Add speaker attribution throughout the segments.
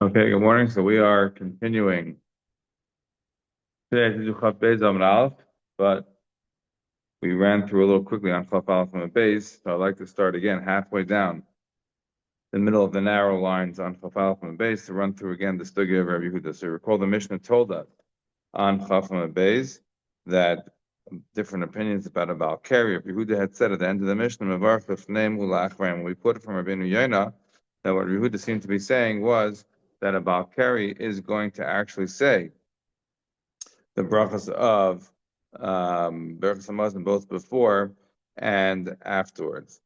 Speaker 1: Okay, good morning. So we are continuing today to do Chaf Beis Amud Aleph, but we ran through a little quickly on Chaf Aleph and Beis, so I'd like to start again halfway down the middle of the narrow lines on Chaf Aleph and Beis to run through again the Stugya of Rabbi Yehuda. So you recall the Mishnah told us on Chaf and Beis that different opinions about a Balkari. Rabbi Yehuda had said at the end of the Mishnah, Mevarch Lefneim Ulachreim. We put it from Rabbeinu Yonah that what Rabbi Yehuda seemed to be saying was that a Balkari is going to actually say the brachas of Berachas Hamazon both before and afterwards.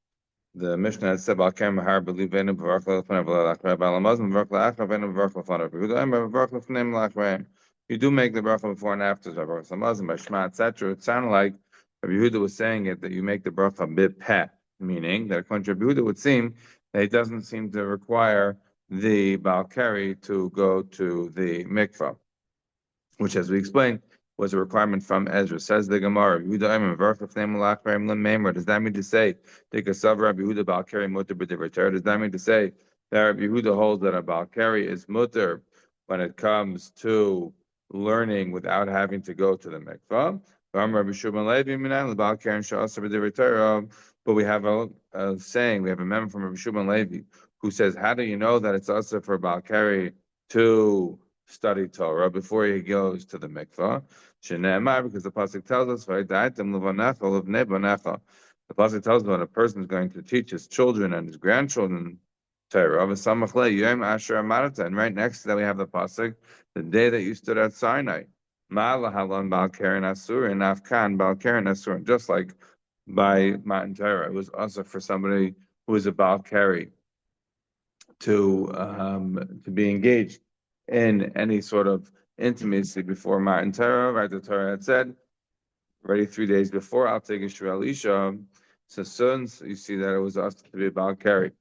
Speaker 1: The Mishnah had said, "Balkem Mahar Belivenu Baruch Lefanav Lachra Balamazon Baruch Lachra Venu Baruch Lefanav Yehuda Baruch Lefnim Lachra." You do make the bracha before and after Baruch Hamazon by Shema, etc. It sounded like Rabbi Yehuda was saying it that you make the bracha bit pet, meaning that according to Rabbi Yehuda, it would seem that it doesn't seem to require the Balkari to go to the mikvah, which, as we explained, was a requirement from Ezra. Says the Gemara, does that mean to say Does that mean to say that Rabbi Yehuda holds that a Balkari is mutter when it comes to learning without having to go to the mikvah? But we have a saying, we have a member from Rabbi Shimon Levi who says, how do you know that it's also for Balkari to study Torah before he goes to the mikvah? Because the pasuk tells us, the pasuk tells us when a person is going to teach his children and his grandchildren Torah. And right next to that we have the pasuk, the day that you stood at Sinai. Just like by Matan Torah, it was also for somebody who was a Balkari to be engaged in any sort of intimacy before Matan Torah. Right, the Torah had said already 3 days before, I'll take Israel Isha. So soon you see that it was asked to be a Balkari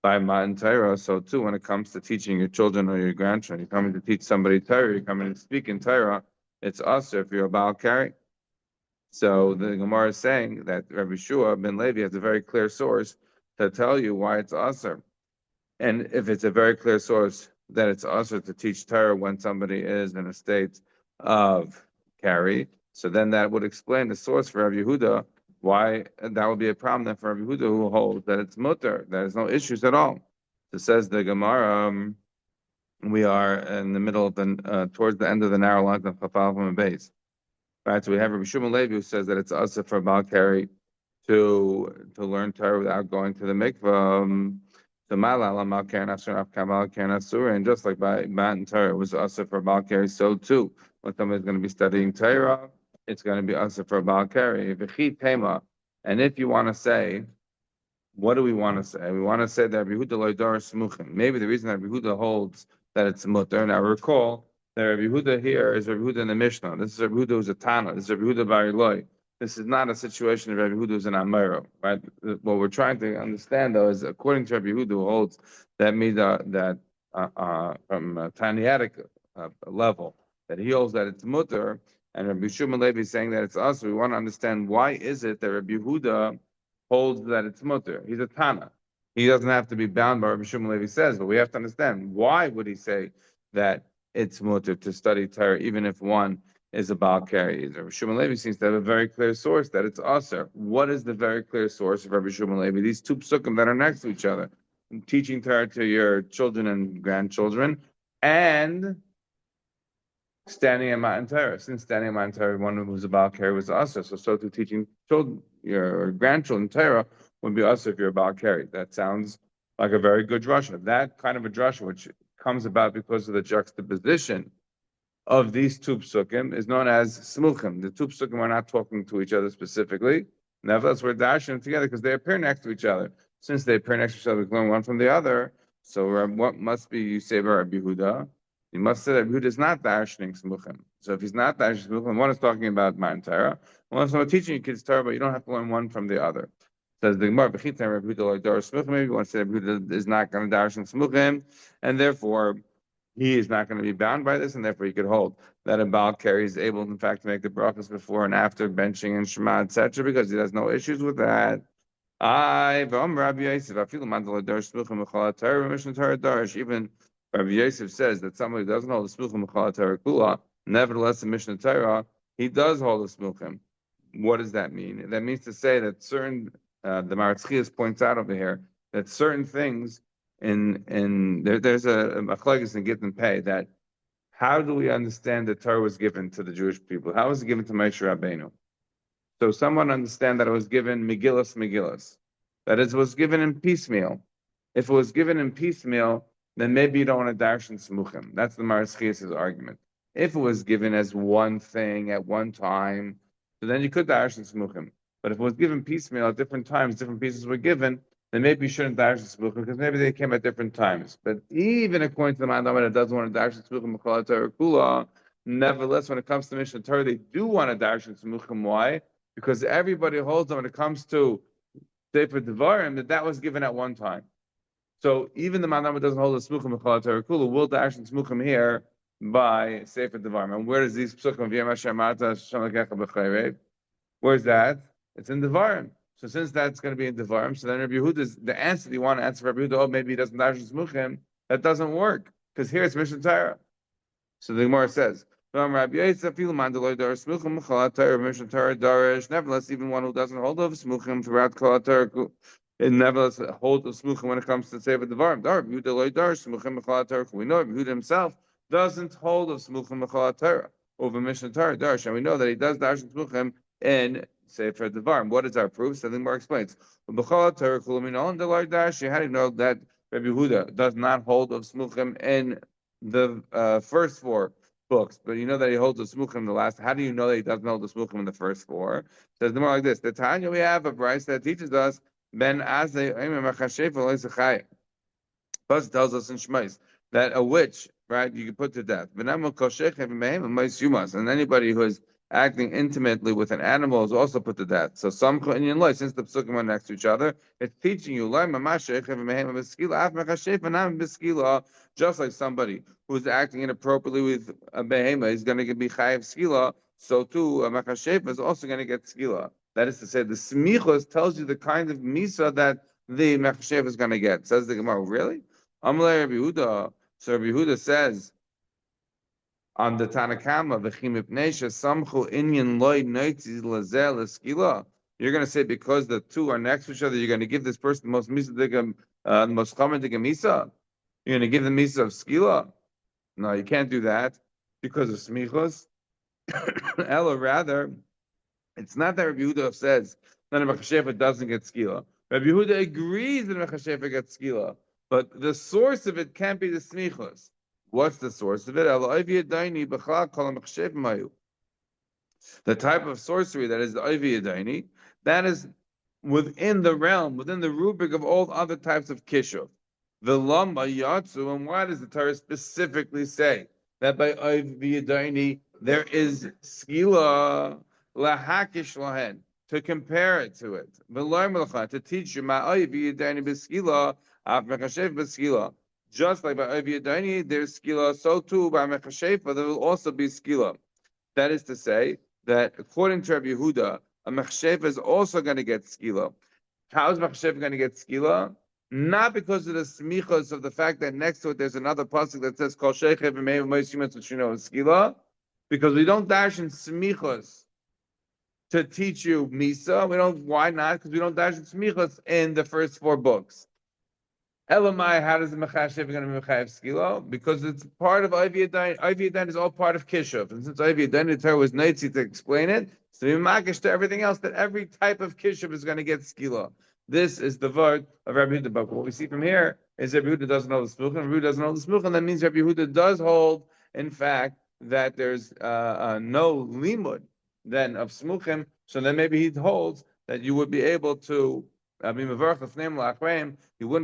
Speaker 1: by Matan Torah. So too, when it comes to teaching your children or your grandchildren, you're coming to teach somebody Torah, you're coming to speak in Torah, it's also if you're a Balkari. So the Gemara is saying that Rabbi Shua ben Levi has a very clear source to tell you why it's Aser. And if it's a very clear source that it's also to teach Torah when somebody is in a state of carry, so then that would explain the source for Rabbi Yehuda, why that would be a problem then for Rabbi Yehuda who holds that it's mutter, there's no issues at all. So says the Gemara, we are in the middle of the, towards the end of the narrow lines of Chafal from a base. Right, so we have Rabbi Shimon Levi who says that it's also for Balkari to learn Torah without going to the mikvah. And just like by Matan Torah, it was also for Balkari, so too, when somebody's going to be studying Torah, it's going to be also for Balkari. And if you want to say, what do we want to say? We want to say that Rabbi Yehuda loydar smuchim. Maybe the reason that Rabbi Yehuda holds that it's mutter. Now recall that Rabbi Yehuda here is Rabbi Yehuda in the Mishnah. This is Rabbi Yehuda who's a Tana. This is Rabbi Yehuda bar Eloi. This is not a situation of Rabbi Yehuda who's an Amaro, right? What we're trying to understand, though, is according to Rabbi Yehuda, who holds that midah that from Taniatic level, that he holds that it's mutter, and Rabbi Shimon Levi is saying that it's us. We want to understand why is it that Rabbi Yehuda holds that it's mutter. He's a Tana. He doesn't have to be bound by Rabbi Shimon Levi says, but we have to understand why would he say that it's mutter to study Torah, even if one is a Balkari. Rabbi Shimon Levi seems to have a very clear source that it's aser. What is the very clear source of Rabbi Shimon Levi? These two psukim that are next to each other, teaching Torah to your children and grandchildren, and standing in Matan Torah. Since standing in Matan Torah, one who's a Balkari was aser. So to teaching children, your grandchildren Torah would be aser if you're a Balkari. That sounds like a very good drasha. That kind of a drasha, which comes about because of the juxtaposition of these two psukim, is known as smuchim. The two psukim are not talking to each other specifically. Nevertheless, we're dashing them together because they appear next to each other. Since they appear next to each other, we learn one from the other. So what must be you say about Rabbi Yehuda? You must say that Rabbi Yehuda is not dashing smuchim. So if he's not dashing smuchim, one is talking about Matan Torah, one is not teaching your kids Torah, but you don't have to learn one from the other. Says the Gemara, Rabbi Yehuda smuchim. Maybe you want to say Rabbi Yehuda is not going to dash smuchim, and therefore he is not going to be bound by this, and therefore he could hold that a Balkari is able, in fact, to make the brachas before and after benching and Shema, etc., because he has no issues with that. Even Rabbi Yosef says that somebody who doesn't hold the smuchim Mechala Torah Kula, nevertheless in Mishnah Torah, he does hold the smuchim. What does that mean? That means to say that certain, the Maratzias points out over here, that certain things there's a machlokes in Git and Pei, that how do we understand that Torah was given to the Jewish people? How was it given to Moshe Rabbeinu? So someone understand that it was given Megillas. That is, it was given in piecemeal. If it was given in piecemeal, then maybe you don't want to darshan smuchim. That's the Maratzias' argument. If it was given as one thing at one time, so then you could darshan smuchim. But if it was given piecemeal at different times, different pieces were given, then maybe you shouldn't darshan smuchim because maybe they came at different times. But even according to the Mandam that doesn't want to darshan smuchim Mechala Torah Kula, nevertheless, when it comes to Mishnah Torah, they do want to darshan smuchim. Why? Because everybody holds them when it comes to Sefer Devarim that was given at one time. So even the Manama doesn't hold a smuchim Mechala Torah Kula, will darshan smuchim here by Sefer Devarim. And where is these psukim? Where's that? It's in Devarim. So since that's going to be in Devarim, so then Rabbi Yehuda's the answer you want to answer Rabbi Yehuda, oh maybe he doesn't darshan smuchim. That doesn't work because here it's Mishnah Torah. So the Gemara says, nevertheless, even one who doesn't hold of smuchim throughout Kol HaTorah, and nevertheless hold of smuchim when it comes to Sefer Devarim. We know Yehuda himself doesn't hold of smuchim Mechala Torah over Mishnah Torah Darsh, and we know that he does darshan smuchim in Sefer Devarim. What is our proof? So the Gemara explains. How do you know that Rabbi Yehuda does not hold of smuchim in the first four books, but you know that he holds the smuchim in the last? How do you know that he doesn't hold the smuchim in the first four? It says the more like this: the Tanya we have a Bryce that teaches us ben azay plus tells us in Shmais that a witch, right, you can put to death. And anybody who is acting intimately with an animal is also put to death. So some Indian law, since the psukim are next to each other, it's teaching you just like somebody who's acting inappropriately with a behema is going to be chayiv skila, so too a machashefa is also going to get skila. That is to say, the smichos tells you the kind of misa that the machashefa is going to get. Says the Gemara, really? Amalei Rabbi Yehuda. So Rabbi Yehuda says on the Tanakama, v'chimipnesha samchu inyan loy noitzi lazel eskila. You're going to say because the two are next to each other, you're going to give this person the most misa, the most common misa. You're going to give the misa of skila. No, you can't do that because of smichos. Ella, rather, it's not that Rabbi Yehuda says that a mechashefa doesn't get skila. Rabbi Yehuda agrees that a mechashefa gets skila, but the source of it can't be the smichos. What's the source of it? The type of sorcery that is the Oivi Yadaini, that is within the realm, within the rubric of all other types of kishuv. The lamba yatsu, and why does the Torah specifically say that by Oivi Yadaini there is skila lahakish lahen, to compare it to it, to teach you ma Oivi Yadaini b'skila af mechashev b'skila. Just like by Oivi Yadaini there's skila, so too by mechashefa there will also be skila. That is to say that according to Rabbi Yehuda, a mechashefa is also going to get skila. How is mechashefa going to get skila? Not because of the smichos of the fact that next to it there's another pasuk that says kol shechev v'meiv moishim which you know is skila, because we don't dash in smichos to teach you misa. We don't. Why not? Because we don't dash in smichos in the first four books. Elamai, how does the mechashev going to be mechayev skila? Because it's part of Oivi Yadain. Oivi Yadain is all part of kishuv, and since Oivi Yadain, the Torah was naitzi to explain it, so we makish to everything else that every type of kishuv is going to get skila. This is the word of Rabbi Yehuda. But what we see from here is Rabbi Yehuda doesn't know the smuchim. Rabbi Yehuda doesn't know the smuchim. That means Rabbi Yehuda does hold, in fact, that there's no limud then of smuchim. So then maybe he holds that you would be able to. You wouldn't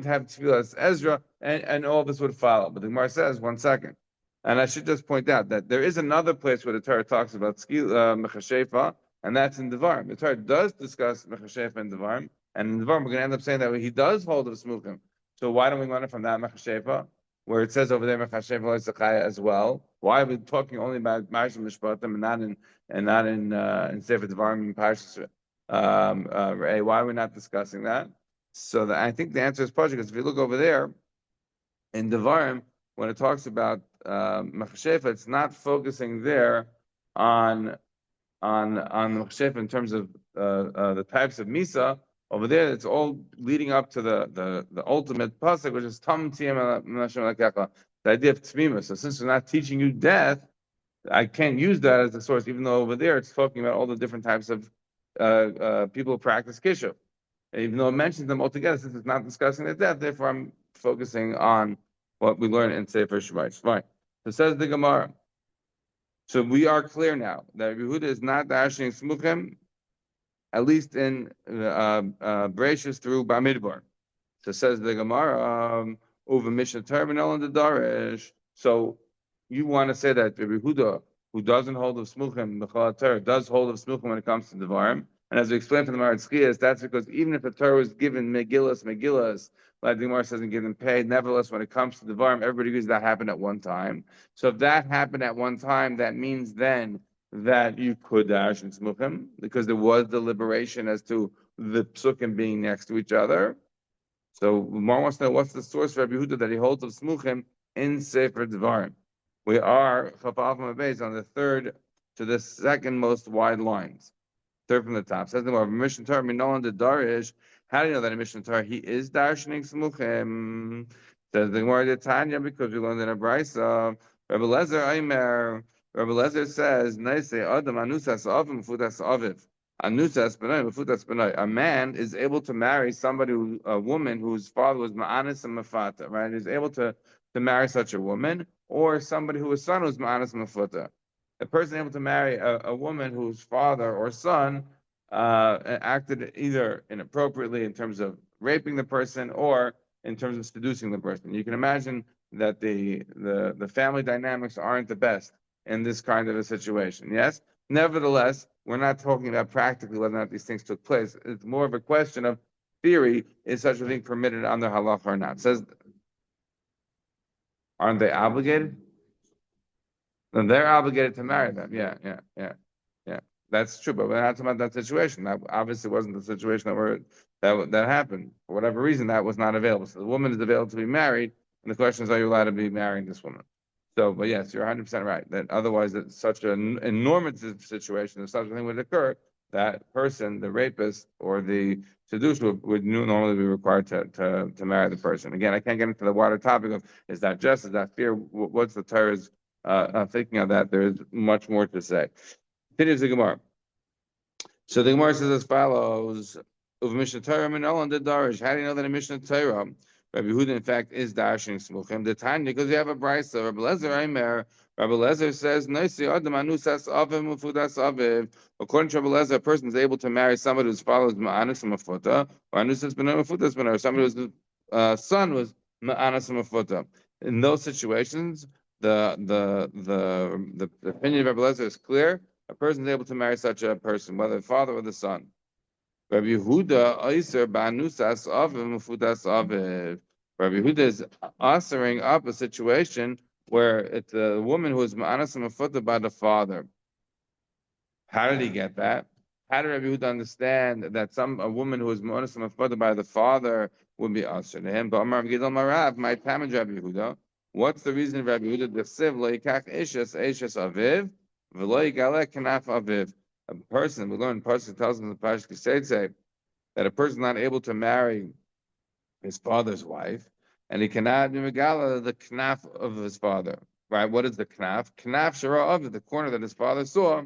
Speaker 1: have tefillas Ezra, and all this would follow. But the Gemara says, one second, and I should just point out that there is another place where the Torah talks about mechashefa, and that's in Devarim. The Torah does discuss mechashefa in Devarim, and in Devarim we're going to end up saying that he does hold of smuchim. So why don't we learn it from that mechashefa, where it says over there mechashefa loisachaya as well? Why are we talking only about Marshal Mishpatim and not in Sefer Devarim and Parshas? Why are we not discussing that? So I think the answer is partial because if you look over there in Devarim, when it talks about machshefa, it's not focusing there on machshefa in terms of the types of misa. Over there, it's all leading up to the ultimate pasuk, which is tam tiyem the idea of tmima. So since we're not teaching you death, I can't use that as the source, even though over there it's talking about all the different types of people who practice kishuf. Even though it mentions them all together, since it's not discussing the death, therefore I'm focusing on what we learn in Sefer Shemais. Fine. So says the Gemara. So we are clear now that Yehuda is not dashing smuchim, at least in Bereshis through Bamidbar. So says the Gemara, over Mishnah terminal in the Darish. So you want to say that Rabbi Yehuda, who doesn't hold of smuchim, the Torah, does hold of smuchim when it comes to Devarim. And as we explained from the Maharatz, that's because even if the Torah was given Megillas, like the Gemara says, and given paid, nevertheless, when it comes to Devarim, everybody agrees that happened at one time. So if that happened at one time, that means then that you could dash in smuchim, because there was deliberation as to the psukim being next to each other. So Mar wants to know what's the source for Rabbi Yehuda that he holds of smuchim in Sefer Devarim. We are Chafal from base on the third to the second most wide lines. Third from the top. Says the more Mishnah Torah Minolan the Darish. How do you know that in Mishnah Torah he is darshaning smuchim? Says the more the Tanya, because we learned in a brisa. Rabbi Lezer Aimer. Rabbi Lezer says, "Naise Adam anusas avim futas aviv." Anusas b'nai mefutas b'nai. A man is able to marry somebody, a woman whose father was ma'anis and mafata, right? He's able to marry such a woman, or somebody whose son was ma'anis and mafata. A person able to marry a woman whose father or son acted either inappropriately in terms of raping the person or in terms of seducing the person. You can imagine that the family dynamics aren't the best in this kind of a situation. Yes? Nevertheless, we're not talking about practically whether or not these things took place. It's more of a question of theory, is such a thing permitted under halacha or not? It says, aren't they obligated? Then they're obligated to marry them. Yeah. That's true, but we're not talking about that situation. That obviously wasn't the situation that happened. For whatever reason, that was not available. So the woman is available to be married, and the question is, are you allowed to be marrying this woman? So, but yes, you're 100% right. That otherwise, it's such an normative situation, if such a thing would occur, that person, the rapist or the seducer, would normally be required to marry the person. Again, I can't get into the wider topic of is that just, is that fear? What's the Torah's thinking of that? There's much more to say. Continues the Gemara. So the Gemara says as follows: Of Mishnah Torah Minol and the Darish. How do you know that in Mishnah Torah Rabbi Yehuda in fact is dashing smuchim? The Tanya, because you have a brisa. Rabbi Lezer Aimer. Rabbi Lezer says, "Noisi adam anusas aviv mufudas aviv." According to Rabbi Lezer, a person is able to marry somebody whose father was ma'anis mafuta, or anusas b'nei mafutas b'nei, or somebody whose son was ma'anis mafuta. In those situations, the opinion of Rabbi Lezer is clear. A person is able to marry such a person, whether the father or the son. Rabbi Yehuda Oiser Banusas Aviv Mufudas Aviv. Rabbi Yehuda is answering up a situation where it's a woman who is ma'anas mafuta by the father. How did he get that? How did Rabbi Yehuda understand that a woman who is ma'anas mafuta by the father would be answered to him? But Amar Gidol Marav, my Tamid Rabbi Yehuda. What's the reason Rabbi Yehuda d'chsev lo yikach ishes aviv v'lo yigaleh kanaf aviv? A person, we learn Pasuk tells us in the Pasuk say that a person is not able to marry his father's wife, and he cannot be megala the knaf of his father. Right? What is the knaf? Knaf shara of the corner that his father saw.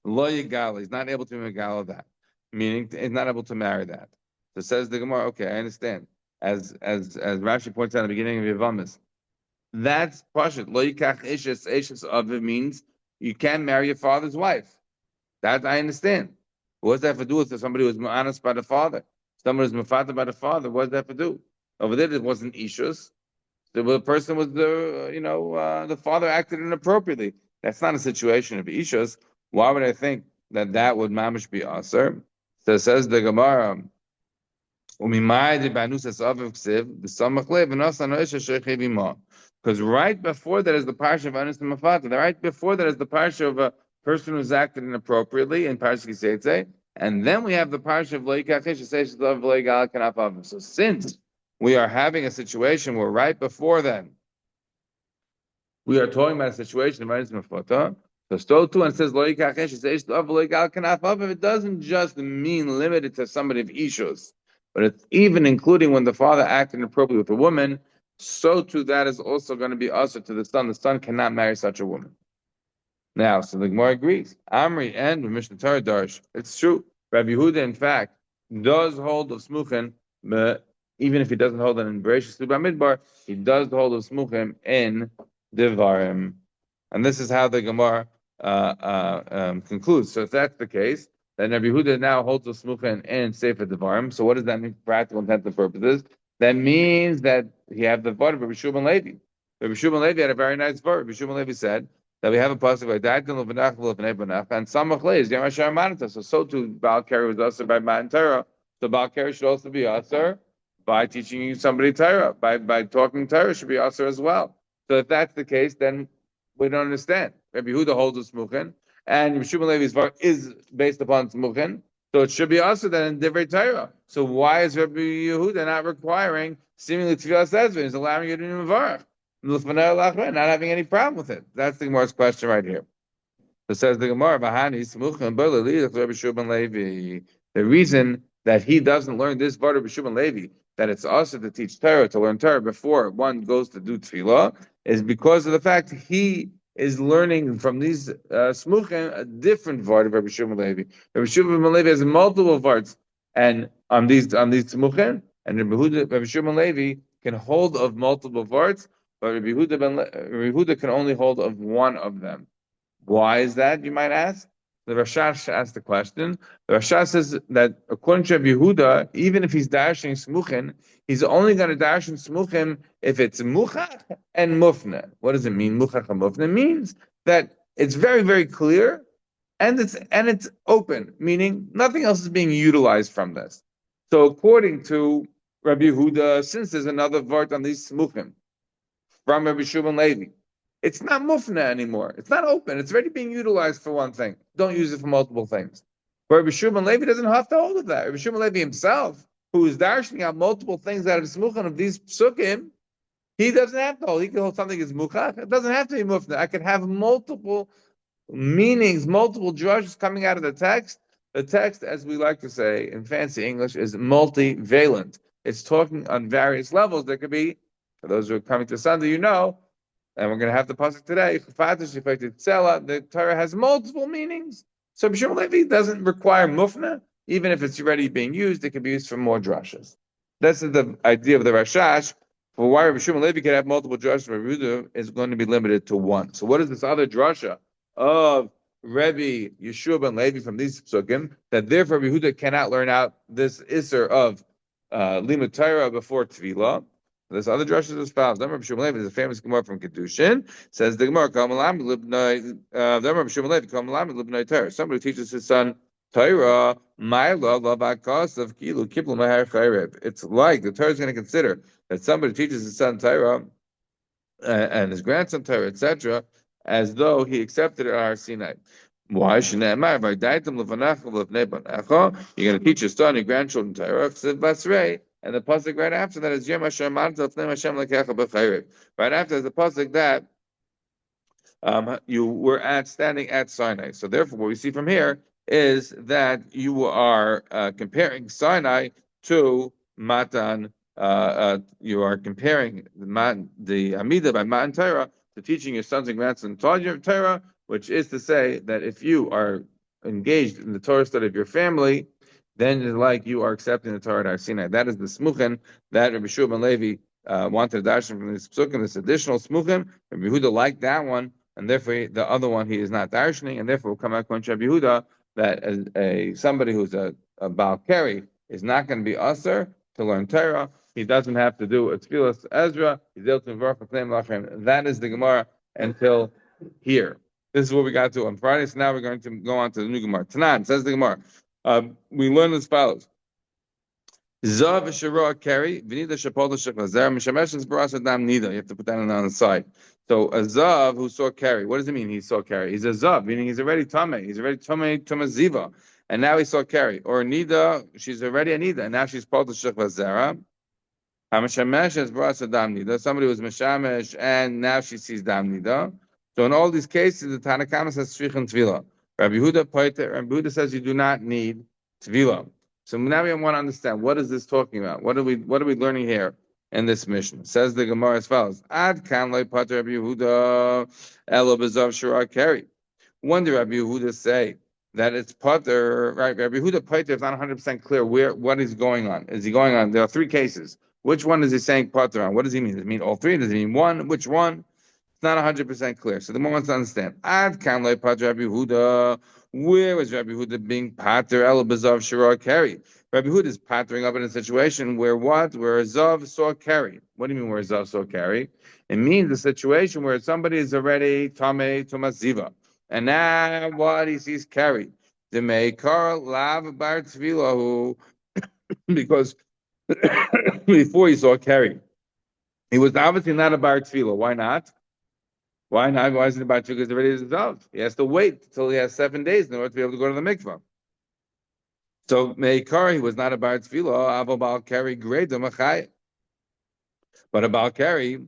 Speaker 1: Lo yigala. He's not able to be megala that, meaning he's not able to marry that. So says the Gemara. Okay, I understand. As Rashi points out at the beginning of Yevamis, that's pashut. Lo yikach ishes aviv means you can't marry your father's wife. That I understand. What does that have to do with somebody who was honest by the father? Somebody who's mafata by the father. What does that have to do? Over there, it wasn't ishus. The person was the father acted inappropriately. That's not a situation of ishus. Why would I think that would mamish be aser? So says the Gemara. Because right before that is the parsha of Anis and Mafata. Right before that is the parsha of a person who's acted inappropriately in Parsha Kiseitze, and then we have the parsha of Loikachish. So since we are having a situation where right before then We are talking about a situation of Eretz Mefutah. So too, and it says, Lo yikach esh es lo yikach kanaf av. It doesn't just mean limited to somebody of Ishus, but it's even including when the father acted inappropriately with a woman, so too that is also going to be usher to the son. The son cannot marry such a woman. Now, so the Gemara agrees. Amri and Mishnah Torah Darsh. It's true. Rabbi Yehuda, in fact, does hold of Smuchen, but even if he doesn't hold it in Bereshit Midbar, he does hold of Smuchen in Devarim. And this is how the Gemara concludes. So if that's the case, then Rabbi Yehuda now holds of Smuchen in Sefer Devarim. So what does that mean for practical intent and purposes? That means that he have the word of Rabbi Shimon Levi. Rabbi Shimon Levi had a very nice word. Rabbi Shimon Levi said that we have a pasuk like that, and Samach is Yamashar Manata. So too, Baal Keri was also by Matan Torah. So Baal Keri should also be usher by teaching you somebody Torah, by talking Torah should be usher as well. So if that's the case, then we don't understand. Rabbi Yehuda holds a smuchen, and Rabbi Shimon Levi's var is based upon smuchen, so it should be usher then in Divrei Torah. So why is Rabbi Yehuda not requiring seemingly Tfilas Ezra? He's allowing you to do Varach. Not having any problem with it. That's the Gemara's question right here. So says the Gemara, the reason that he doesn't learn this part of B'Shubin Levi, that it's also to teach Torah, to learn Torah before one goes to do Tefillah, is because of the fact he is learning from these Smuchim a different vart of Rabbi Shimon Levi. Rabbi Shimon Levi has multiple varts, and on these Smuchim, and Rabbi Shimon Levi can hold of multiple varts, but Rabbi Yehuda can only hold of one of them. Why is that, you might ask? The Rashash asked the question. The Rashash says that according to Rabbi Yehuda, even if he's dashing smuchin, he's only going to dash in smuchin if it's muchach and mufna. What does it mean, muchach and mufna? It means that it's very, very clear and it's open, meaning nothing else is being utilized from this. So according to Rabbi Yehuda, since there's another vart on these smuchim, from Rabbi Shimon Levi, it's not mufna anymore. It's not open. It's already being utilized for one thing. Don't use it for multiple things. But Rabbi Shimon Levi doesn't have to hold of that. Rabbi Shimon Levi himself, who is darshaning out multiple things out of the smuchan of these psukim, he doesn't have to hold. He can hold something as muchach. It doesn't have to be mufna. I can have multiple meanings, multiple drushes coming out of the text. The text, as we like to say in fancy English, is multivalent. It's talking on various levels. There could be, for those who are coming to Sunday, and we're going to have the pasuk today. The Torah has multiple meanings. So B'Shimon Levi doesn't require mufna, even if it's already being used. It can be used for more drashas. That's the idea of the Rashash. For why B'Shimon Levi can have multiple drashas, Rabbi Yehuda is going to be limited to one. So what is this other drasha of Rabbi Yeshua ben Levi from these psukim that therefore Rabbi Yehuda cannot learn out this isser of limud Torah before tefillah? This other drasha is as follows. Rabbi Shimon Levi is a famous Gemara from Kedushin. Says the Gemara, somebody who teaches his son Torah, it's like the Torah is going to consider that somebody teaches his son Torah and his grandson Torah, etc., as though he accepted it at Har Sinai. Why? You're going to teach your son, your grandchildren Torah. And the pasuk right after that is Yom Hashem Hashem Lekecha. Right after is the pasuk that you were standing at Sinai. So therefore, what we see from here is that you are comparing Sinai to Matan. You are comparing the Amida by Matan Torah to teaching your sons and grandsons Torah, which is to say that if you are engaged in the Torah study of your family, then it's like you are accepting the Torah at Har Sinai. That is the smuchen that Rabbi Shua ben Levi wanted to darshan from this psukim, this additional smuchen. Rabbi Yehuda liked that one, and therefore the other one he is not darshaning, and therefore will come out to Rabbi Yehuda that somebody who's a Baal Keri is not going to be usher to learn Torah. He doesn't have to do a tefillas Ezra. He's able to invoke lachem. That is the Gemara until here. This is what we got to on Friday. So now we're going to go on to the new Gemara. Tanan says the Gemara. We learn as follows. Zav v'shara keri v'nida shapol shechazar mishameshens barasa dam nida. You have to put that on the side. So a zav who saw keri, what does it mean? He saw keri. He's a zav, meaning he's already tamei. He's already tamei ziva, and now he saw keri. Or nida, she's already a nida, and now she's pol shechazara. Hamashamesh is brasa dam nida. Somebody was mashamesh and now she sees dam nida. So in all these cases, the Tanakama says shvich and tvila. Rabbi Yehuda poiter. Rabbi Yehuda says you do not need tvila. So now we want to understand what is this talking about? What are we learning here in this mission? Says the Gemara as follows: Ad kan loy poter Rabbi Yehuda elo bezav shura keri. When did Rabbi Yehuda say that it's potter? Right, Rabbi Yehuda potter is not 100% clear what is going on. Is he going on? There are three cases. Which one is he saying potter on? What does he mean? Does he mean all three? Does he mean one? Which one? It's not 100% clear. So the more wants to understand. Ad kan loy potter Rabbi Yehuda. Where was Rabbi Yehuda being pater el bezav shira keri? Rabbi Yehuda is patering up in a situation where what? Where a zav saw keri. What do you mean where a zav saw keri? It means a situation where somebody is already tamei tumaziva. And now what he sees keri. The meikar lav bar tvilahu because before he saw keri. He was obviously not a bar tefillah. Why not? Why not? Why isn't it bar tefillah? Because already is zav. He has to wait until he has 7 days in order to be able to go to the mikvah. So meikar, he was not a bar tefillah. Aval bal keri greda machai. But a bal keri,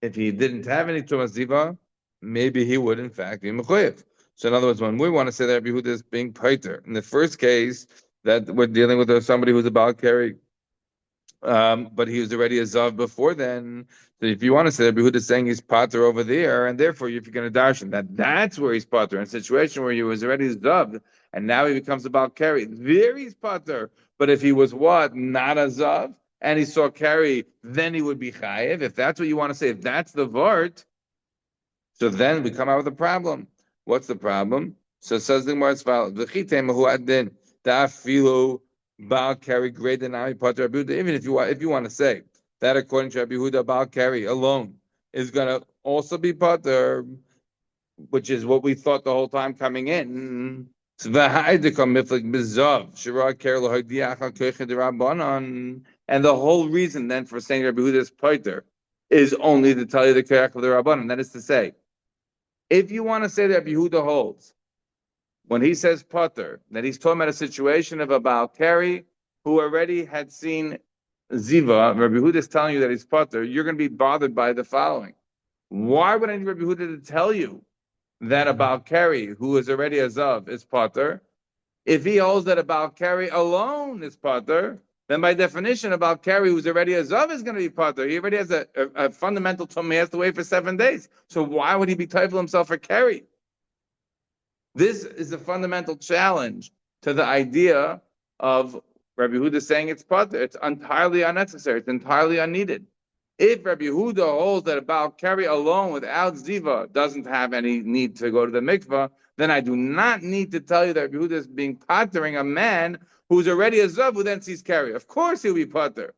Speaker 1: if he didn't have any tumas ziva, maybe he would in fact be mechuyev. So in other words, when we want to say that Rabbi Yehuda is being paiter, in the first case that we're dealing with somebody who's a bal keri, but he was already a zav before then. So if you want to say that Yehuda is saying he's pater over there, and therefore if you're going to darshan that's where he's pater, in a situation where he was already zav, and now he becomes a bal keri, there he's pater. But if he was what, not a zav, and he saw keri, then he would be chayev. If that's what you want to say, if that's the vart, so then we come out with a problem. What's the problem? So it says the Gemara as follows: V'chitem hu adin da'afilu Baal Keri greater than Potter Rabbi Yehuda. Even if you want to say that according to Rabbi Yehuda, Baal Keri alone is going to also be Potter, which is what we thought the whole time coming in. And the whole reason then for saying Rabbi Yehuda is Potter is only to tell you the Kerech of the Rabbanon. That is to say, if you want to say that Rabbi Yehuda holds, when he says Potter, that he's talking about a situation of a Baal Keri who already had seen Ziva, Rabbi Yehuda is telling you that he's Potter, you're going to be bothered by the following. Why would I need Rabbi Yehuda to tell you that a Baal Keri who is already a Zav is Potter? If he holds that a Baal Keri alone is Potter, then by definition a Baal Keri who's already a Zav is going to be Potter. He already has a fundamental tumah. He has to wait for 7 days. So why would he be teifel himself for Keri? This is a fundamental challenge to the idea of Rabbi Yehuda saying it's potter. It's entirely unnecessary. It's entirely unneeded. If Rabbi Yehuda holds that a Baal Keri alone without Ziva doesn't have any need to go to the mikvah, then I do not need to tell you that Rabbi Yehuda is being pottering a man who's already a Zav who then sees Keri. Of course he'll be potter.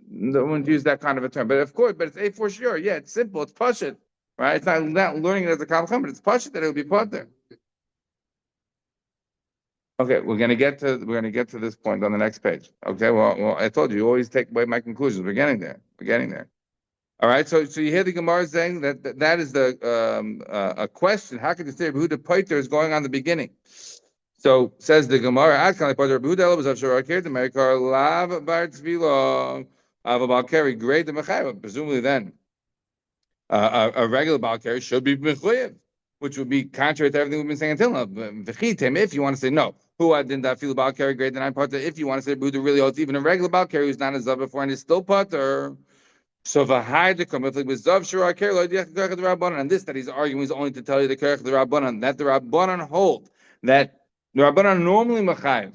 Speaker 1: No one use that kind of a term, but of course, but it's a for sure. Yeah, it's simple. It's pashut. Right? It's not learning it as a kalacham, but it's pashut that it will be potter. Okay, we're gonna get to this point on the next page. Okay, well, I told you always take away my conclusions. We're getting there. All right, so you hear the Gemara saying that is a question. How could you say who the poiter is going on the beginning? So says the Gemara, presumably then a regular Baal Keri should be mechuyev, which would be contrary to everything we've been saying until now. If you want to say no, who didn't that feel Baal Keri greater than I potter? If you want to say Buddha really holds even a regular Baal Keri who's not a zav before and is still potter. So v'hayde komiflik with zav shura keri lo yidich the Rabbanan, and this that he's arguing is only to tell you the kerech of the Rabbanan, that the Rabbanan hold that the Rabbanan normally mechayiv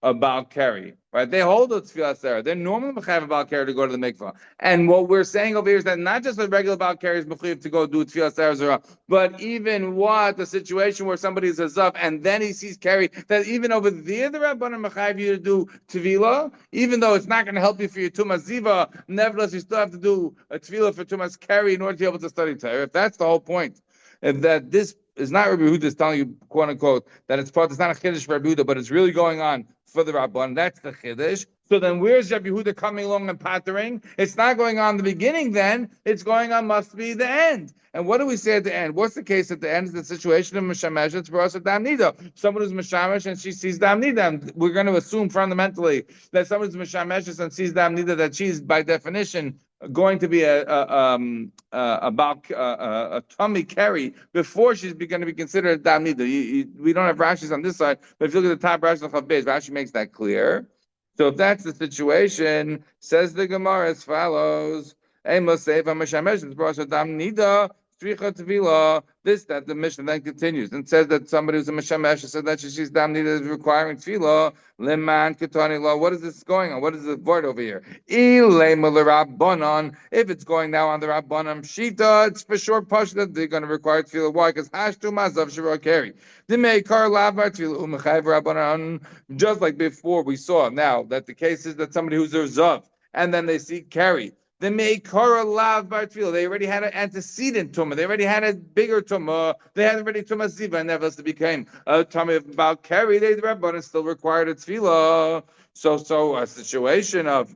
Speaker 1: a Baal Keri, right? They hold the tefillah sarah. They're normally mechayiv a Baal Keri to go to the mikvah. And what we're saying over here is that not just a regular Baal Keri is mechayiv to go do tefillah sarah, but even what the situation where somebody is a zav and then he sees Keri, that even over there the Rabbanan mechayiv you to do tefillah, even though it's not going to help you for your tumas ziva, nevertheless you still have to do a tefillah for tumas Keri in order to be able to study Torah. If that's the whole point, if that this is not Rabbi Yehuda is telling you, quote unquote, that it's part. It's not a chiddush for Rabbi Yehuda, but it's really going on for the Rabban. That's the chiddush. So then, where's Rabbi Yehuda coming along and pattering? It's not going on the beginning. Then it's going on must be the end. And what do we say at the end? What's the case at the end? Is the situation of Mishamesh? It's for us at Dam Nida. Someone who's Mishamesh and she sees Dam Nida. And we're going to assume fundamentally that someone who's Mishamesh and sees Dam Nida, that she's by definition going to be a tummy carry before she's going to be considered a Dam Nida. We don't have Rashi's on this side, but if you look at the top Rashi of Chavbez, Rashi makes that clear. So if that's the situation, says the Gemara as follows: this, that the Mishnah then continues and says that somebody who's a Meshamesh said that she sees Dam Nida is requiring Tefillah, Leman Ketani Law. What is this going on? What is the word over here? If it's going now on the Rabbanan Shita, it's for sure Pasha that they're going to require Tefillah. Why? Because Hashtu Mazav Shira Keri. Just like before we saw now that the case is that somebody who's a Zav and then they see Keri. The meikara lav bar tefillah. They already had an antecedent tumah. They already had a bigger tumah. They had already tumah ziva, and nevertheless it became a tumah about carry. They the rabbanan still required a tefillah. So a situation of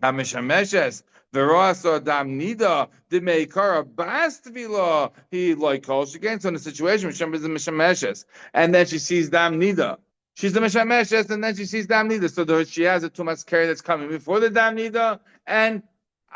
Speaker 1: hamishameshes. Veroasa dam nida the meikara bas tefillah. He like calls again. So in a situation where somebody's the mishameshes, and then she sees dam nida. She's the mishameshes, and then she sees dam nida. So she has a tumas carry that's coming before the dam nida, and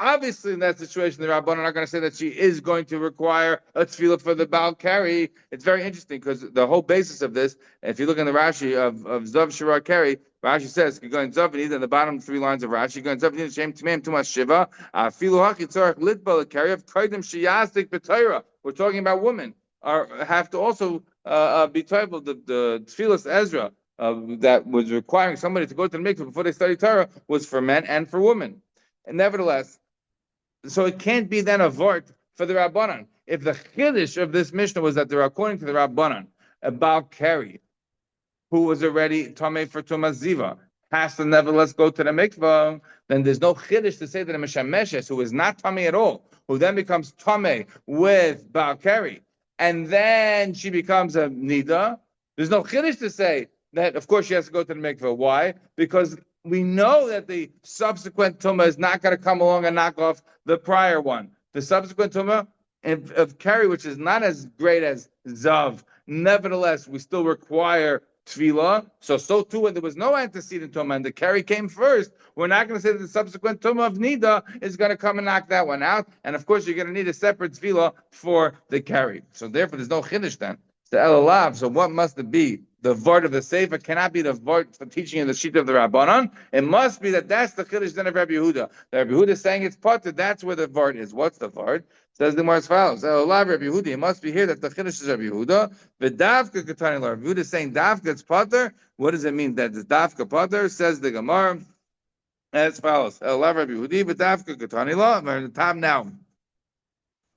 Speaker 1: obviously, in that situation, the Rabbanan are going to say that she is going to require a tefillah for the Baal Kari. It's very interesting because the whole basis of this, if you look in the Rashi of Zav Shira Kari, Rashi says, you go in Zav Nida, in the bottom 3 lines of Rashi, go in Zav Nida, Shem Tmeim Tumas Shiva, Filu Haki Tzorach Litbal Kari of Kaidim Shiyastik B'Torah. We're talking about women, have to also be told the tefillas Ezra that was requiring somebody to go to the mikveh before they study Torah was for men and for women. And nevertheless, so it can't be then a vort for the Rabbanan. If the chiddush of this Mishnah was that they're according to the Rabbanan, about Keri, who was already Tameh for Tumah Ziva, has to nevertheless go to the mikvah, then there's no chiddush to say that a Meshameshes, who is not Tameh at all, who then becomes Tameh with Baal Keri, and then she becomes a Nida, there's no chiddush to say that, of course, she has to go to the mikvah. Why? Because we know that the subsequent tumah is not going to come along and knock off the prior one. The subsequent tumah of Keri, which is not as great as Zav, nevertheless, we still require tefillah. So too, when there was no antecedent tumah and the Keri came first, we're not going to say that the subsequent tumah of Nida is going to come and knock that one out. And of course, you're going to need a separate tefillah for the Keri. So therefore, there's no chiddush then. It's the elalav. So what must it be? The vart of the sefer cannot be the vart for teaching in the sheet of the Rabbanon. It must be that's the chiddush then of Rabbi Yehuda. The Rabbi Yehuda is saying it's potter. That's where the vart is. What's the vart? Says the Gemara as follows: Rabbi Yehuda. It must be here that the chiddush is Rabbi Yehuda. The davka katani la. Rabbi Yehuda is saying davka it's potter. What does it mean that the davka potter? Says the Gemara as follows: Rabbi Yehuda. The davka katani la. We're at the top now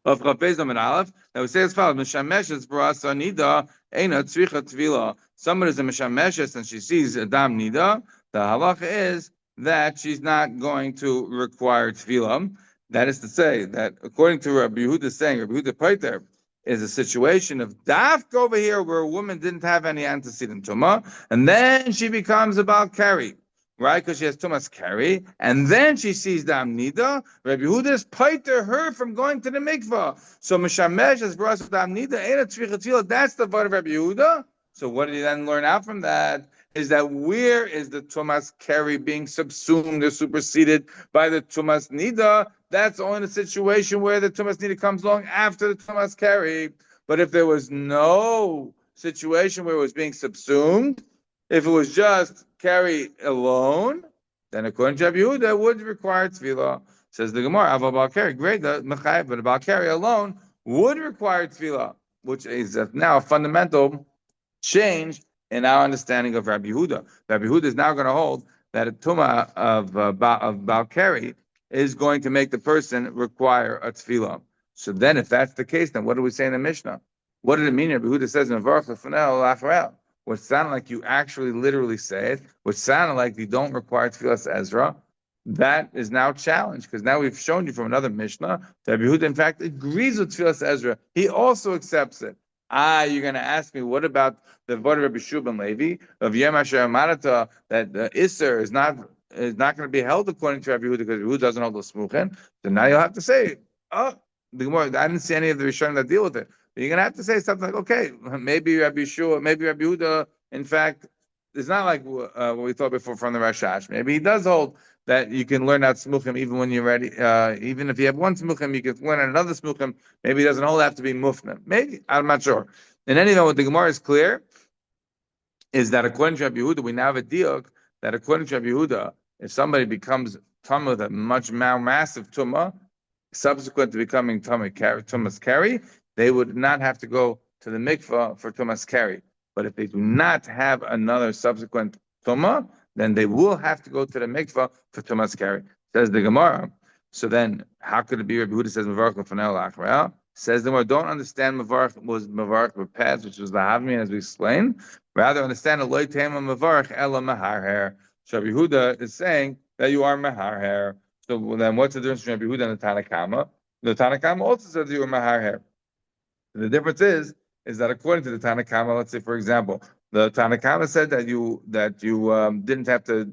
Speaker 1: of Chavbez and Aleph. Now we say as follows: Mishameshes brasa nida eina tzricha tvila. Somebody is a mishameshes and she sees Adam Nida, the halacha is that she's not going to require tefillah. That is to say that according to Rabbi Yehuda saying, Rabbi Yehuda Paiter is a situation of dafka over here where a woman didn't have any antecedent tumah, and then she becomes a Baal Keri, right? Because she has tumas Keri, and then she sees Dam Nida. Rabbi Yehuda is paiter her from going to the mikvah. So mishamesh as bras Dam Nida, ain't tzricha tefillah. That's the word of Rabbi Yehuda. So what did he then learn out from that? Is that where is the Tumas Keri being subsumed or superseded by the Tumas Nida? That's only in a situation where the Tumas Nida comes along after the Tumas Keri. But if there was no situation where it was being subsumed, if it was just Keri alone, then according to Rabbi Yehuda, it would require tefillah. Says the Gemara, Ava Baal Keri, great, but Baal Keri alone would require tefillah, which is now a fundamental change in our understanding of Rabbi Yehuda. Rabbi Yehuda is now going to hold that a tumah of Baal Keri is going to make the person require a tefillah. So then, if that's the case, then what do we say in the Mishnah? What did it mean? Rabbi Yehuda says in Varach Lefanel Lachrael, which sounded like you actually literally say it, which sounded like you don't require tefillas Ezra. That is now challenged because now we've shown you from another Mishnah that Rabbi Yehuda in fact agrees with tefillas Ezra. He also accepts it. You're going to ask me, what about the word of Rabbi Shub Levi of Yom Asher Amarata, that the Isser is not going to be held according to Rabbi Yehuda because Rabbi Yehuda doesn't hold the smuchen. So now you'll have to say, oh, the Gemara, I didn't see any of the Rishonim that deal with it. But you're going to have to say something like, okay, maybe Rabbi Shua, maybe Rabbi Yehuda, in fact, it's not like what we thought before from the Rashash. Maybe he does hold that you can learn out smuchim even when you're ready. Even if you have one smuchim, you can learn out another smuchim. Maybe it doesn't all have to be mufnim. Maybe, I'm not sure. In any event, what the Gemara is clear is that according to Rabbi Yehuda, we now have a diuk that according to Rabbi Yehuda, if somebody becomes tumah with a much more massive tumah, subsequent to becoming tumas carry, they would not have to go to the mikvah for tumas carry. But if they do not have another subsequent tumah, then they will have to go to the mikvah for tumas carry. Says the Gemara. So then, how could it be Rabbi Yehuda says Mavarach l'fanei l'achreya? Says the Gemara, don't understand Mavarach was Mavarach b'pez, which was the Havmi, as we explained. Rather, understand a loy tema Mavarach ela maharher. So Rabbi Yehuda is saying that you are maharher. So then, what's the difference between Rabbi Yehuda and the Tanakama? The Tanakama also says you are maharher. The difference is that according to the Tanakama, let's say for example, the Tanakama said that you didn't have to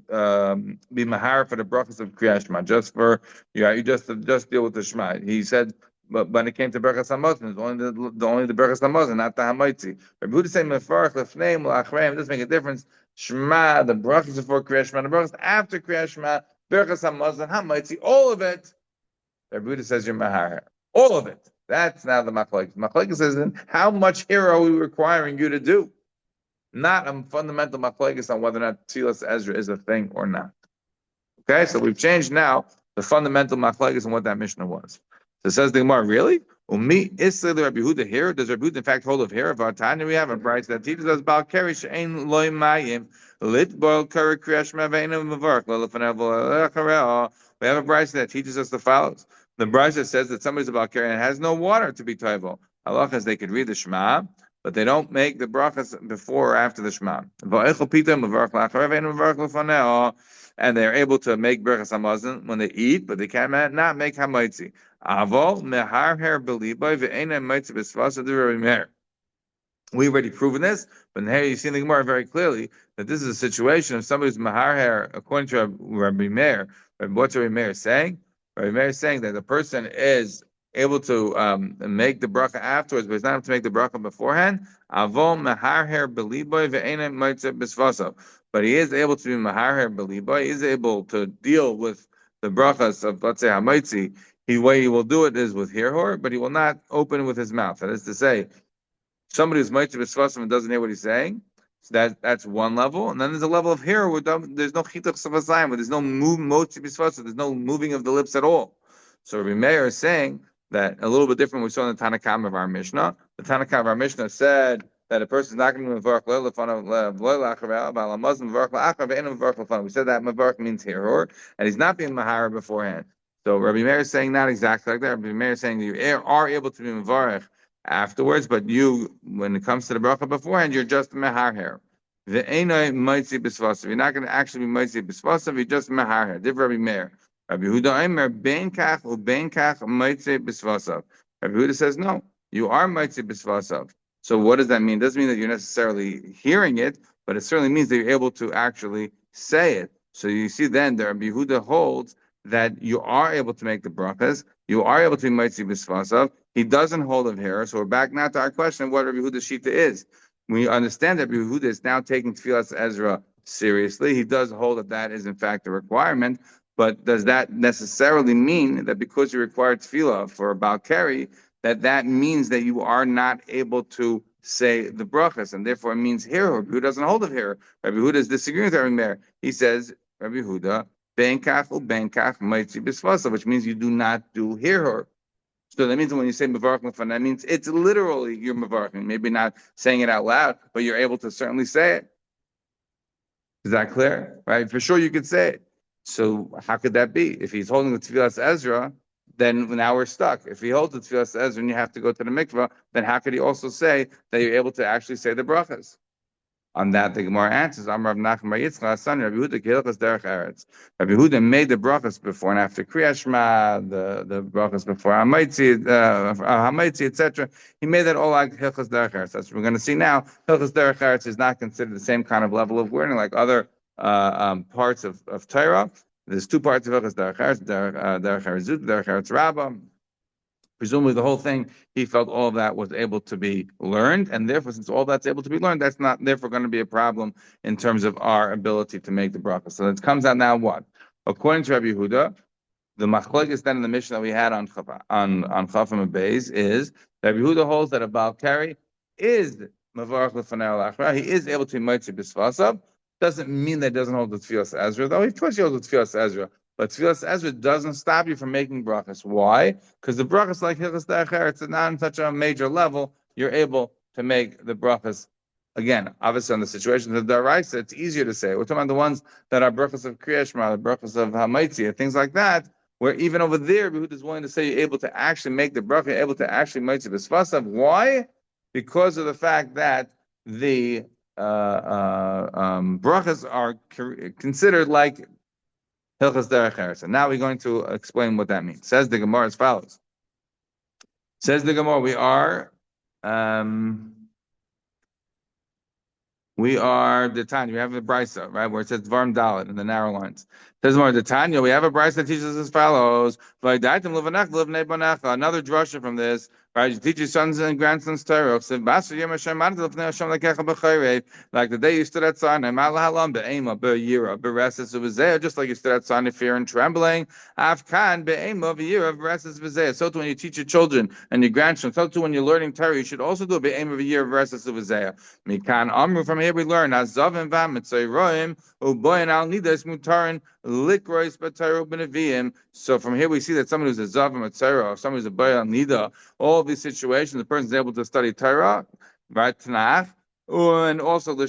Speaker 1: be mahar for the brachas of Kriyat Shema, just for you just deal with the Shema. He said, but when it came to brachas hamazon, it's only the brachas hamazon, not the hamaitzi. Rabbi Yehuda saying mefarach lefneim la'achreim, it doesn't make a difference. Shema, the brachas before Kriyat Shema, the brachas after Kriyat Shema, brachas hamazon, hamaitzi, all of it. Rabbi Yehuda says you're mahar, all of it. That's now the machlokes. Machlokes says, how much here are we requiring you to do? Not a fundamental machlokes on whether or not Tzilas Ezra is a thing or not. Okay, so we've changed now the fundamental machlokes and what that Mishnah was. So it says the Gemara, really? Umi isle the Rabbi Yehuda here? Does Rabbi Yehuda in fact hold of here? Of our Tanya, we have a price that teaches us about keri she'ein loy mayim lit boil kari kriyash maveinim mavarch lelefanev. We have a price that teaches us the follows. The Brachot says that somebody's about keri and has no water to be toivel. Halachas, they could read the Shema, but they don't make the brachas before or after the Shema. And they're able to make brachas hamazon when they eat, but they cannot make hamaitzi. We already proven this, but here you see in the Gemara very clearly that this is a situation of somebody's maharher, according to Rabbi Meir. What's Rabbi Meir saying? Rabbi Meir is saying that the person is able to make the bracha afterwards, but he's not able to make the bracha beforehand. But he is able to be maharher beliboy. He is able to deal with the brachas of, let's say, hamaitzi. The way he will do it is with hirhor, but he will not open with his mouth. That is to say, somebody who's maitzi b'svasim and doesn't hear what he's saying. So that's one level, and then there's a level of here where there's no chituch savasayim, where there's no motzi b'svasim, there's no moving of the lips at all. So Rabbi Meir is saying that a little bit different. We saw in the Tanakam of our Mishnah. The Tanakam of our Mishnah said that a person is not going to be mevarach lo lefanav but Muslim mevarach la'achar ve'enu mevarach lefanav. We said that mevarach means hiror, and he's not being mahara beforehand. So Rabbi Meir is saying not exactly like that. Rabbi Meir is saying you are able to be mevarach afterwards, but you, when it comes to the bracha beforehand, you're just meharher. Ve'enai maitzi b'svasav. You're not going to actually be maitzi b'svasav. You're just meharher. Div Rabbi Meir. Rabbi Yehuda Aimer ben kach uben kach maitzi b'svasav. Rabbi Yehuda says no. You are maitzi b'svasav. So what does that mean? It doesn't mean that you're necessarily hearing it, but it certainly means that you're able to actually say it. So you see then that Rabbi Yehuda holds that you are able to make the brachas, you are able to be maitzi b'svasav. He doesn't hold of here, so we're back now to our question of what Rabbi Yehuda's shita is. We understand that Rabbi Yehuda is now taking Tfilas Ezra seriously. He does hold that is in fact a requirement, but does that necessarily mean that because you require Tfilah for a Baal Keri, that means that you are not able to say the brachas, and therefore it means here, Rabbi Yehuda doesn't hold of here. Rabbi Yehuda is disagreeing with Rabbi Meir. He says, Rabbi Yehuda, benkach ubenkach maitzi b'svasa, which means you do not do here. So that means when you say mevarach lefan, that means it's literally you're mevaraching. Maybe not saying it out loud, but you're able to certainly say it. Is that clear? Right? For sure you could say it. So how could that be? If he's holding the Tfilas Ezra, then now we're stuck. If he holds the Tfilas Ezra and you have to go to the mikvah, then how could he also say that you're able to actually say the brachas? On that, the Gemara answers, Amar Rav Nachman bar Yitzchak, son Rabbi Yehuda, Kehilchas Derech Eretz. Rabbi Yehuda made the brachas before and after Kriyas Shema, the brachas before Hamaitzi, etc. He made that all like Hilchas Derech Eretz. That's what we're going to see now. Hilchas Derech Eretz is not considered the same kind of level of learning like other parts of Torah. There's two parts of Hilchas Derech Eretz, Derech Eretz Zut, Derech Eretz Rabbah. Presumably, the whole thing, he felt all of that was able to be learned, and therefore, since all that's able to be learned, that's not therefore going to be a problem in terms of our ability to make the bracha. So it comes out now what? According to Rabbi Yehuda, the machlokes then in the mission that we had on Chafam Beis is Rabbi Yehuda holds that a Baal Kari is mavarach l'fanei al he is able to be mitzi b'svasav. Doesn't mean that it doesn't hold the Tfilas Ezra, though. Of course, he holds the Tfilas Ezra. But Tfilas Ezra doesn't stop you from making brachas. Why? Because the brachas like Hilchas Derech Eretz, it's not on such a major level. You're able to make the brachas. Again, obviously on the situation of the Daraisa, it's easier to say. We're talking about the ones that are brachas of Kriyas Shema, the brachas of Hamaitzi, and things like that, where even over there, Yehuda is willing to say you're able to actually make the bracha, you're able to actually make the B'svasav. Why? Because of the fact that the brachas are considered like Hilchas Derech Eretz. And now we're going to explain what that means. Says the Gemara as follows. Says the Gemara, we are the Tanya. We have a brisa, right, where it says Dvarim Dalet in the narrow lines. It says more the Tanya. We have a brisa that teaches us as follows. Another drasha from this. Right, you teach your sons and grandsons Torah. Like the day you stood at Sinai, just like you stood at Sinai, fear and trembling. So too when you teach your children and your grandchildren, so too when you're learning Torah, you should also do a be'em of a year of verses of Isaiah. From here we learn Azavim v'Mitzayroim u'boyin al nidas mutarin likrois b'Torah b'Neviim. So from here we see that someone who's a Zavim Mitzayro, or someone who's a boyin al nida, all of these situations, the person is able to study Torah, right, Tanakh, and also the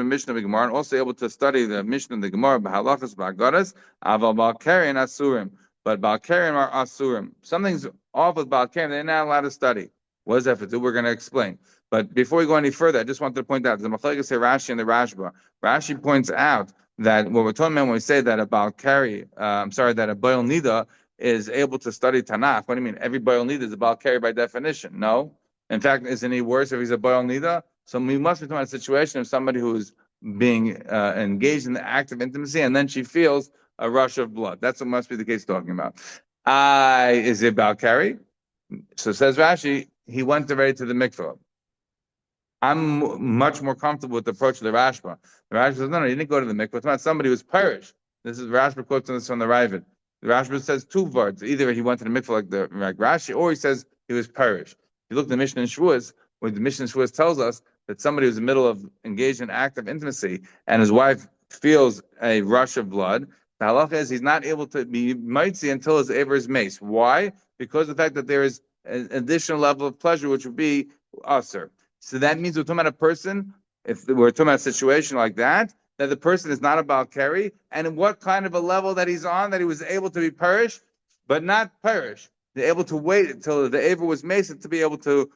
Speaker 1: Mishnah Gemara, and also able to study the Mishnah and the Gemara, B'halachas, B'agadas, Aval Balkari and Asurim. But Balkarim are Asurim. Something's off with Balkarim, they're not allowed to study. What does that have to do? We're going to explain. But before we go any further, I just wanted to point out the machlokes say Rashi and the Rashba. Rashi points out that what we're talking about when we say that a Balkari, that a Boil Nida is able to study Tanakh. What do you mean? Every Boil Nida is a Balkari by definition. No. In fact, isn't he worse if he's a Boil Nida? So we must be talking about a situation of somebody who is being engaged in the act of intimacy, and then she feels a rush of blood. That's what must be the case talking about. Is it Balkari? So says Rashi, he went already to the mikvah. I'm much more comfortable with the approach of the Rashba. The Rashba says, no, he didn't go to the mikvah. It's not somebody who's perished. This is Rashba quotes this from the Ravid. The Rashba says two words. Either he went to the mikvah like Rashi, or he says he was perished. If you look at the Mishnah in Shavuos, where the Mishnah in Shavuos tells us that somebody who's in the middle of engaged in an act of intimacy and his wife feels a rush of blood, the halacha is he's not able to be mitzi until his aver is mace. Why? Because of the fact that there is an additional level of pleasure, which would be usher. So that means we're talking about a person, if we're talking about a situation like that the person is not a Balkari, and in what kind of a level that he's on, that he was able to be perished, but not perish. They're able to wait until the aver was made to be able to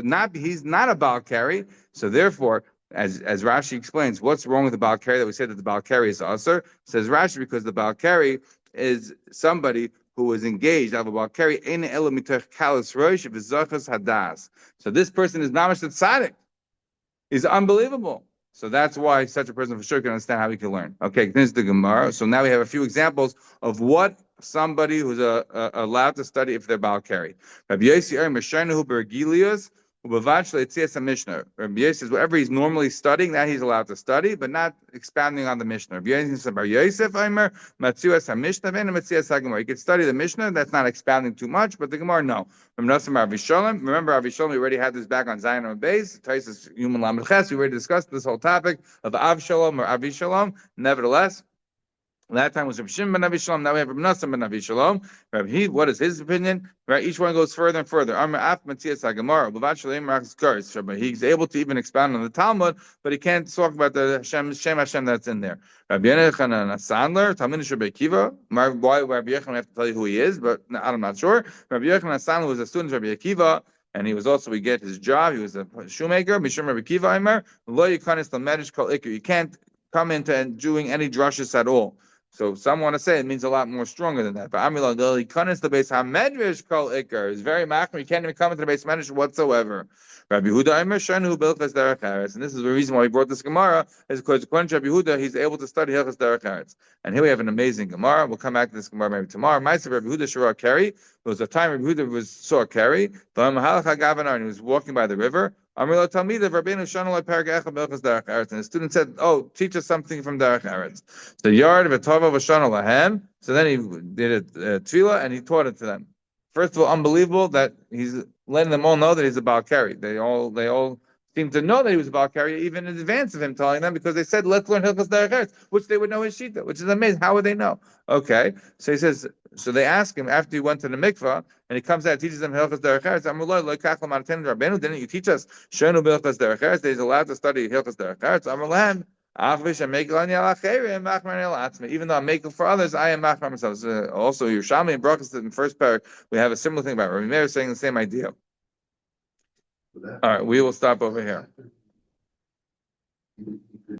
Speaker 1: not be, he's not a Balkari. So therefore, as Rashi explains, what's wrong with the Balkari that we say that the Balkari is usher? Says Rashi, because the Balkari is somebody who is engaged. So this person is mamash tzaddik. He's unbelievable. So that's why such a person for sure can understand how he can learn. Okay, continues the Gemara. So now we have a few examples of what somebody who's allowed to study if they're Balkari. Rabbi Yossi Meshaynahu Bergilius. Rabbi Yossi says whatever he's normally studying, that he's allowed to study, but not expounding on the Mishnah. Rabbi Yossi says, you could study the Mishnah, that's not expounding too much, but the Gemara, no. Remember Rabbi Shalom, we already had this back on Zion and Beis. Taisus Human Lamed Ches, we already discussed this whole topic of Avshalom or Avishalom. Nevertheless, that time was Rabbi Shimon ben Avishalom. Now we have Rabbi Nassim ben Avishalom. Rabbi He, what is his opinion? Right, each one goes further and further. He's able to even expound on the Talmud, but he can't talk about the Shem Hashem that's in there. Rabbi Yochanan Sandler, Talmud Rabbi Akiva. Why Rabbi Yochanan? I have to tell you who he is, but I'm not sure. Rabbi Yochanan Sandler was a student of Rabbi Akiva. and he was also, we get his job, he was a shoemaker. Mishum Rabbi Kiva Aimer, lo yikanis lamedish kol ikr. You can't come into doing any drushes at all. So some want to say it means a lot more stronger than that. But Amila lo yikanis the base hamedrish kol ikr is very machmir. You can't even come into the base medrash whatsoever. Rabbi Huda Aimer shanu bilchas derech eretz, and this is the reason why we brought this Gemara is because according to Rabbi Huda, he's able to study hilchas derech eretz. And here we have an amazing Gemara. We'll come back to this Gemara maybe tomorrow. Ma'aseh Rabbi Huda Shura Keri. There was a time Rabbi Huda saw Keri, and he was walking by the river. And the student said, "Oh, teach us something from Derech Eretz." The yard of a Tova V'Shana Lahem. So then he did a tefillah and he taught it to them. First of all, unbelievable that he's letting them all know that he's a Baal Keri. They all seem to know that he was a Baal Keri even in advance of him telling them, because they said, "Let's learn Hilchos Derech Eretz," which they would know his shita, which is amazing. How would they know? Okay, so he says. So they ask him after he went to the mikvah and he comes out and teaches them Hilchos Derech Eretz. Amrullah lo yikach l'matenu Rabbeinu. Didn't you teach us shenu b'Hilchos Derech Eretz? He's allowed to study Hilchos Derech Eretz. Amrulahem achvish and mekel ani alacherim machmer ani alatzmi. Even though I'm mekel for others, I am machmer myself. So also, Yerushalmi and Brachot in the first parak, we have a similar thing about Rabbi Meir saying the same idea. All right, we will stop over here.